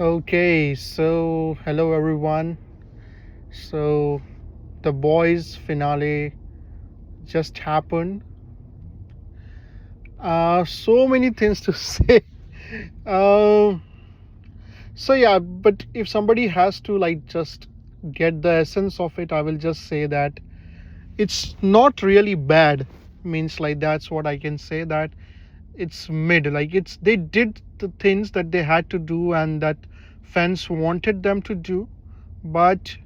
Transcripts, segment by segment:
Okay, so hello everyone. So the boys finale just happened. So many things to say. Um, so yeah, but if somebody has to like just get the essence of it, I will just say that it's not really bad. Means like that's what I can say, that it's mid. Like it's they did the things that they had to do and that fans wanted them to do, but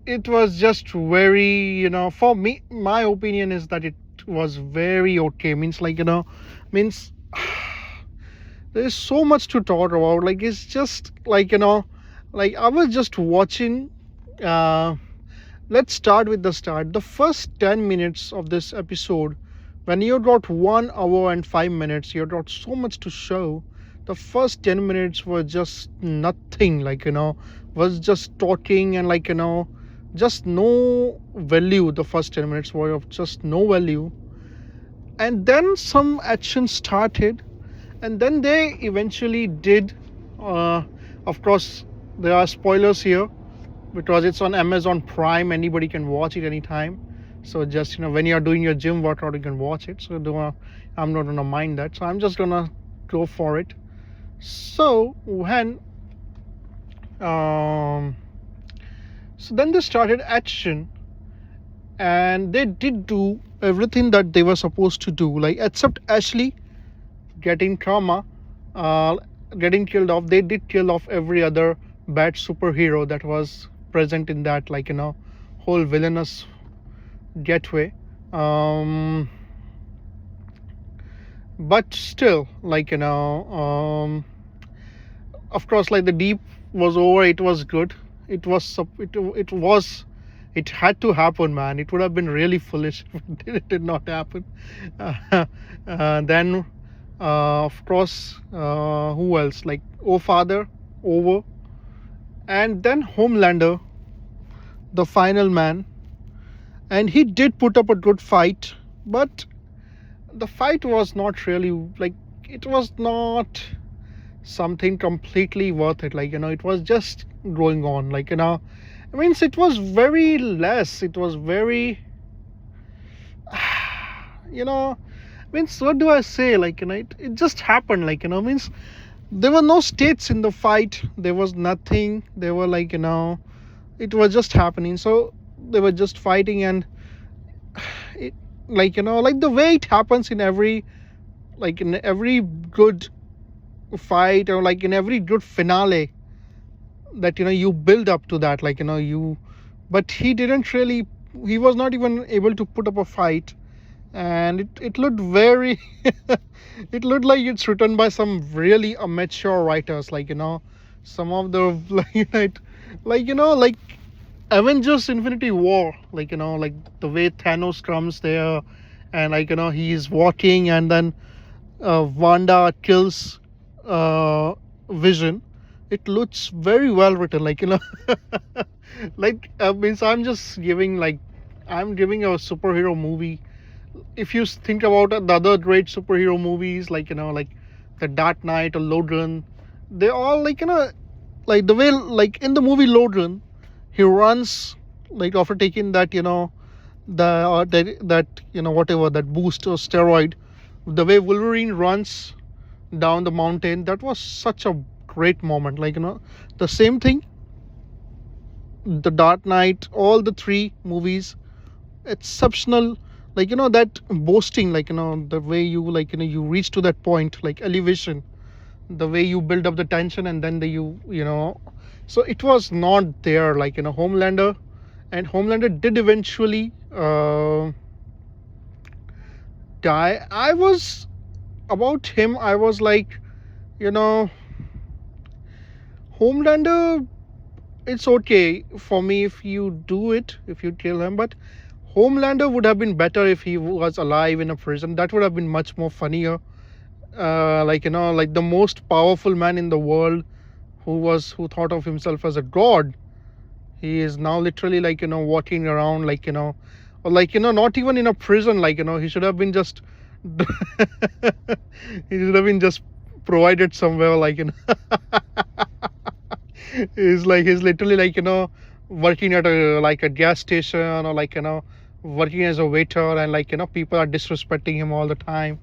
it was just very, for me, my opinion is that it was very okay. Means like, means there's so much to talk about. Like it's just like, like I was just watching. uh let's start with the start. The first 10 minutes of this episode, when you got 1 hour and 5 minutes, you got so much to show. The first 10 minutes were just nothing, like, was just talking and like, just no value. The first 10 minutes were of just no value. And then some action started, and then they eventually did. uh, of course, there are spoilers here because it's on Amazon Prime. Anybody can watch it anytime. So just, when you're doing your gym workout, you can watch it. So I'm not gonna mind that. So I'm just gonna go for it. So when um, so then they started action, and they did do everything that they were supposed to do, like except Ashley getting trauma, uh, getting killed off. They did kill off every other bad superhero that was present in that, like, whole villainous getaway. um but still, like, of course, like, the deep was over. It was good. It was it had to happen, man. It would have been really foolish if it did not happen. Then of course, who else, like, oh father, over, and then Homelander, the final man. And he did put up a good fight, but the fight was not really, like, it was not something completely worth it. Like, it was just going on, like, I mean, it was very less. It was very, means, what do I say, like, it just happened, like, means there were no stakes in the fight. There was nothing. They were like, it was just happening. So they were just fighting, and it, like, like the way it happens in every, like, in every good fight, or like in every good finale, that, you build up to that, like, you but he didn't really, he was not even able to put up a fight. And it looked very it looked like it's written by some really amateur writers, like, some of the like Avengers Infinity War, like, like the way Thanos comes there, and like, he's walking, and then Wanda kills Vision. It looks very well written, like, like, means I'm giving a superhero movie. If you think about the other great superhero movies, like, like the Dark Knight or Logan, they all, like, like the way, like in the movie Logan, he runs, like, after taking that, that whatever, that boost or steroid. The way Wolverine runs down the mountain, that was such a great moment. Like, the same thing, the Dark Knight, all the three movies, exceptional. Like, that boasting, like, the way you, like, you reach to that point, like elevation, the way you build up the tension, and then so it was not there, like, Homelander. And Homelander did eventually die. I was, about him, I was like, Homelander, it's okay for me if you do it, if you kill him, but Homelander would have been better if he was alive in a prison. That would have been much more funnier. Like, like the most powerful man in the world, who thought of himself as a god, he is now literally, like, walking around, like, or like, not even in a prison, like, he should have been just he should have been just provided somewhere, like, He's literally like, working at a gas station, or like, working as a waiter, and like, people are disrespecting him all the time.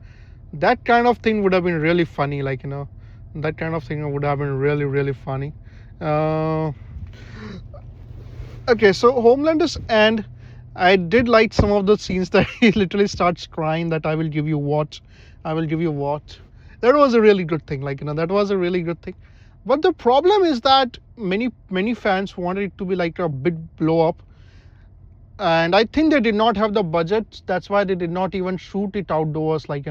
That kind of thing would have been really funny, like, that kind of thing would have been really, really funny. uh, okay, so Homelander's end, I did like some of the scenes that he literally starts crying that I will give you what, I will give you what. That was a really good thing, like, that was a really good thing. But the problem is that many fans wanted it to be like a big blow up, and I think they did not have the budget. That's why they did not even shoot it outdoors, like,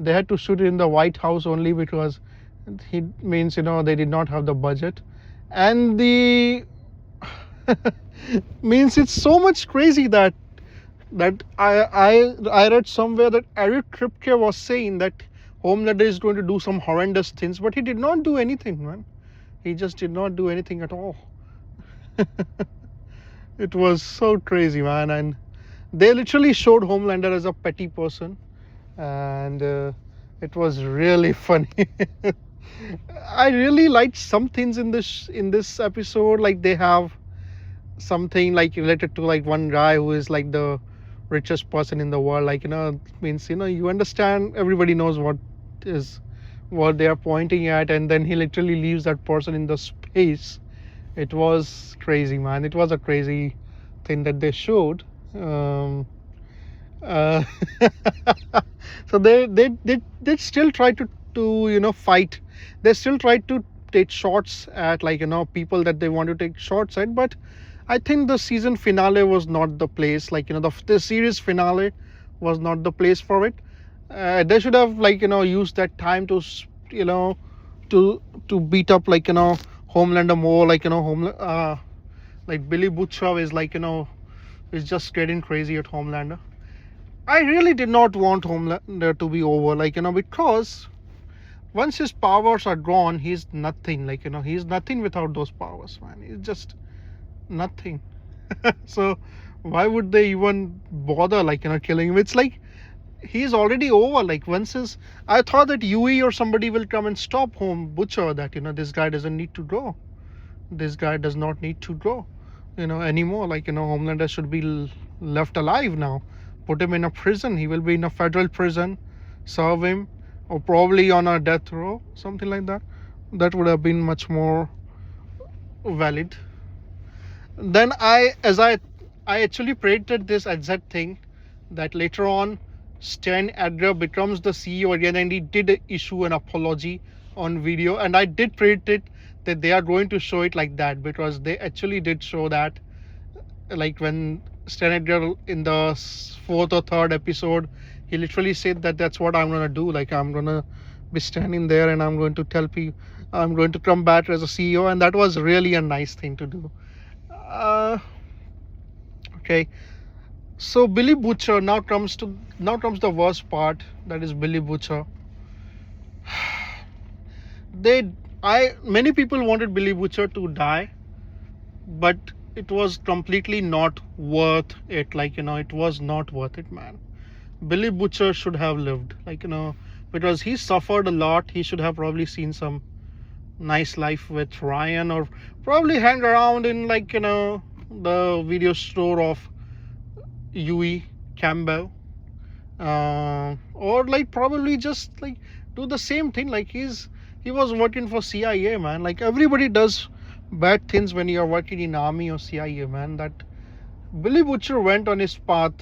they had to shoot it in the White House only, because he means, they did not have the budget. And the means it's so much crazy that I read somewhere that Eric Kripke was saying that Homelander is going to do some horrendous things, but he did not do anything, man. He just did not do anything at all. It was so crazy, man. And they literally showed Homelander as a petty person, and it was really funny. I really liked some things in this episode. Like, they have something like related to like one guy who is like the richest person in the world, like, means, you understand, everybody knows what they are pointing at, and then he literally leaves that person in the space. It was crazy, man. It was a crazy thing that they showed. Uh, so they still try to fight. They still try to take shots at, like, people that they want to take shots at. But I think the season finale was not the place. Like, the series finale was not the place for it. They should have, like, used that time to to beat up, like, Homelander more. Like, like Billy Butcher is like, is just getting crazy at Homelander. I really did not want Homelander to be over, like, because once his powers are gone, he's nothing. Like, he's nothing without those powers, man. He's just nothing. So why would they even bother, like, killing him? It's like he's already over. Like, I thought that Yui or somebody will come and stop Butcher, that, this guy doesn't need to go. This guy does not need to go, anymore. Like, Homelander should be left alive now. Put him in a prison. He will be in a federal prison. Serve him, or probably on a death row, something like that. That would have been much more valid. Then I actually predicted this exact thing, that later on Stan Edgar becomes the CEO again, and he did issue an apology on video, and I did predict it, that they are going to show it like that, because they actually did show that, like, when Stan Edgar in the 4th or 3rd episode, he literally said that that's what I'm gonna do. Like, I'm gonna be standing there and I'm going to tell people I'm going to come back as a CEO, and that was really a nice thing to do. Okay, so Billy Butcher, now comes the worst part. That is Billy Butcher. Many people wanted Billy Butcher to die, but it was completely not worth it. Like, it was not worth it, man. Billy Butcher should have lived, like, because he suffered a lot. He should have probably seen some nice life with Ryan, or probably hang around in, like, the video store of Yui Campbell, or like probably just like do the same thing. Like, he was working for CIA, man. Like, everybody does bad things when you are working in army or CIA, man. That Billy Butcher went on his path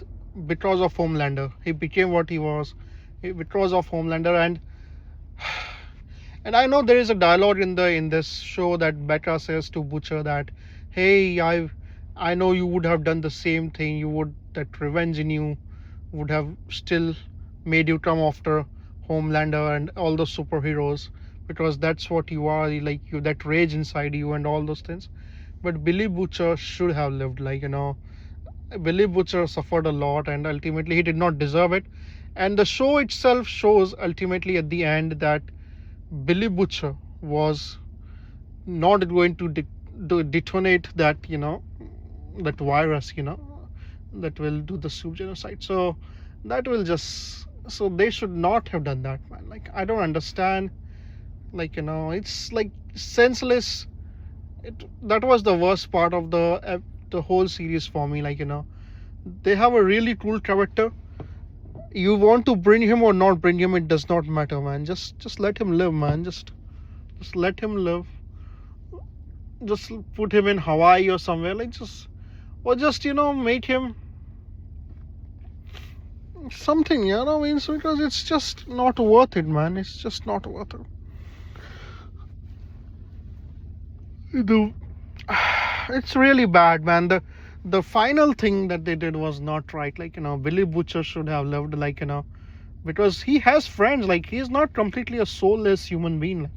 because of Homelander. He became what he was because of Homelander. And I know there is a dialogue in this show that Becca says to Butcher that, hey, I know you would have done the same thing. That revenge in you would have still made you come after Homelander and all the superheroes, because that's what you are. Like, that rage inside you and all those things. But Billy Butcher should have lived. Like, Billy Butcher suffered a lot, and ultimately he did not deserve it. And the show itself shows ultimately at the end that Billy Butcher was not going to detonate that, that virus, that will do the soup genocide. So they should not have done that, man. Like, I don't understand. Like, it's like senseless. that was the worst part of the whole series for me. They have a really cool character. You want to bring him or not bring him, it does not matter, man. Just let him live, man. Just let him live. Just put him in Hawaii or somewhere, just make him something, means, because it's just not worth it, man. It's just not worth it. It's really bad, man. The final thing that they did was not right. Billy Butcher should have lived, because he has friends. He's not completely a soulless human being.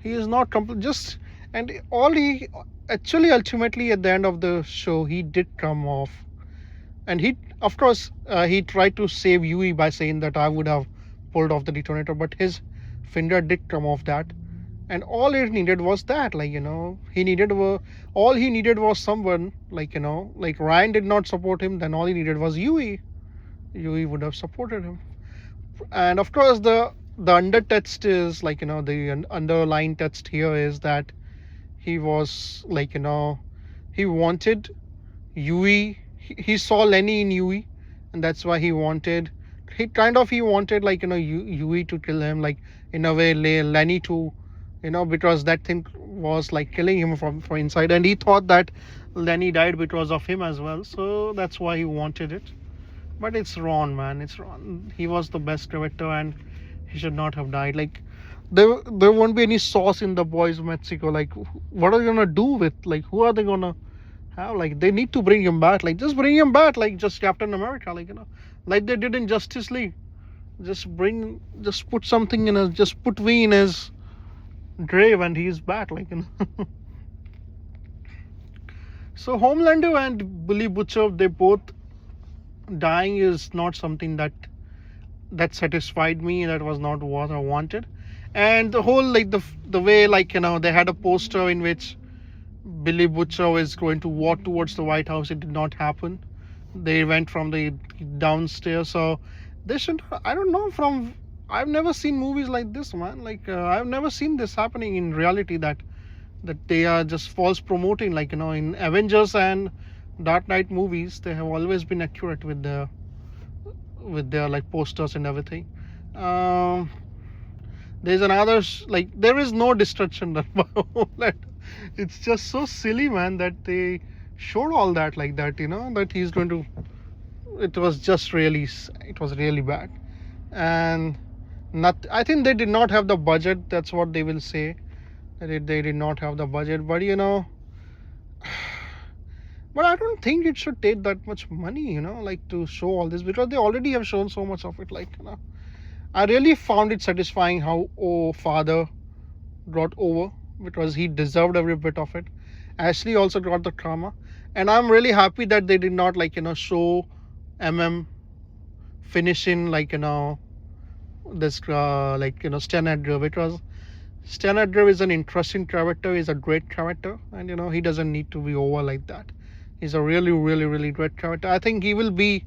He is not just, and all he actually ultimately at the end of the show he did come off, and he, of course, he tried to save Yui by saying that I would have pulled off the detonator, but his finger did come off that. And all it needed was that, all he needed was someone, Ryan did not support him, then all he needed was Yui. Yui would have supported him. And of course, the under text is, the underlying text here is that he was, he wanted Yui, he saw Lenny in Yui, and that's why he wanted, Yui to kill him, in a way, Lenny to, because that thing was killing him from inside, and he thought that Lenny died because of him as well, so that's why he wanted it. But it's wrong, man. It's wrong. He was the best character, and he should not have died. There won't be any sauce in the Boys Mexico. What are they gonna do with, who are they gonna have? They need to bring him back. Just bring him back, just Captain America, like they did in Justice League. Just put something in just put V in his grave and he's back, So Homelander and Billy Butcher, they both dying is not something that satisfied me. That was not what I wanted. And the whole, the way, they had a poster in which Billy Butcher is going to walk towards the White House. It did not happen. They went from the downstairs. So they should, I don't know, I've never seen movies like this, man. I've never seen this happening in reality, that they are just false promoting. In Avengers and Dark Knight movies, they have always been accurate with their posters and everything. There's another there is no destruction done by Homelander. It's just so silly, man, that they showed all that that he's going to. It was really bad, and I think they did not have the budget. That's what they will say. They did not have the budget, but but I don't think it should take that much money, to show all this, because they already have shown so much of it. I really found it satisfying how father got over, because he deserved every bit of it. Ashley also got the trauma, and I'm really happy that they did not show finishing this Stan Edgar, because Stan Edgar is an interesting character. He's a great character, and he doesn't need to be over like that. He's a really, really, really great character. I think he will be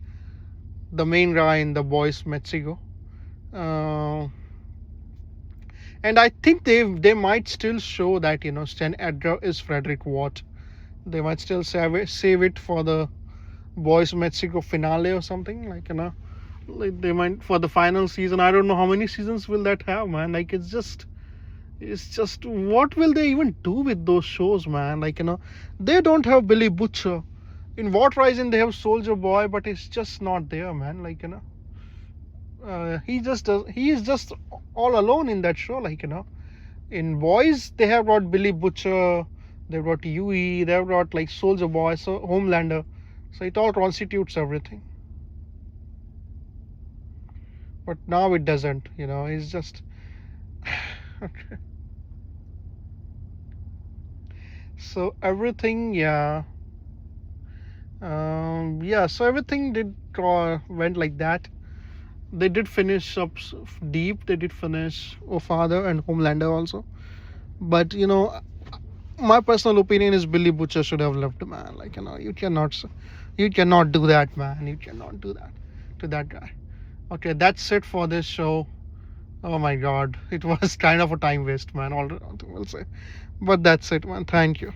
the main guy in the Boys Mexico. And I think they might still show that Stan Edgar is Frederick Watt. They might still save it for the Boys Mexico finale or something, they might for the final season. I don't know how many seasons will that have, man. It's just what will they even do with those shows, man? They don't have Billy Butcher. In What Rising they have Soldier Boy, but it's just not there, man. He is just all alone in that show. In Boys they have got Billy Butcher, they've got Yui, they've got Soldier Boy, so Homelander, so it all constitutes everything. But now it doesn't, it's just okay. So everything, so everything went like that. They did finish up deep. They did finish Father and Homelander also. But my personal opinion is Billy Butcher should have left, man. You cannot do that, man. You cannot do that to that guy. Okay, that's it for this show. Oh my god, it was kind of a time waste, man. All I will say, but that's it, man. Thank you.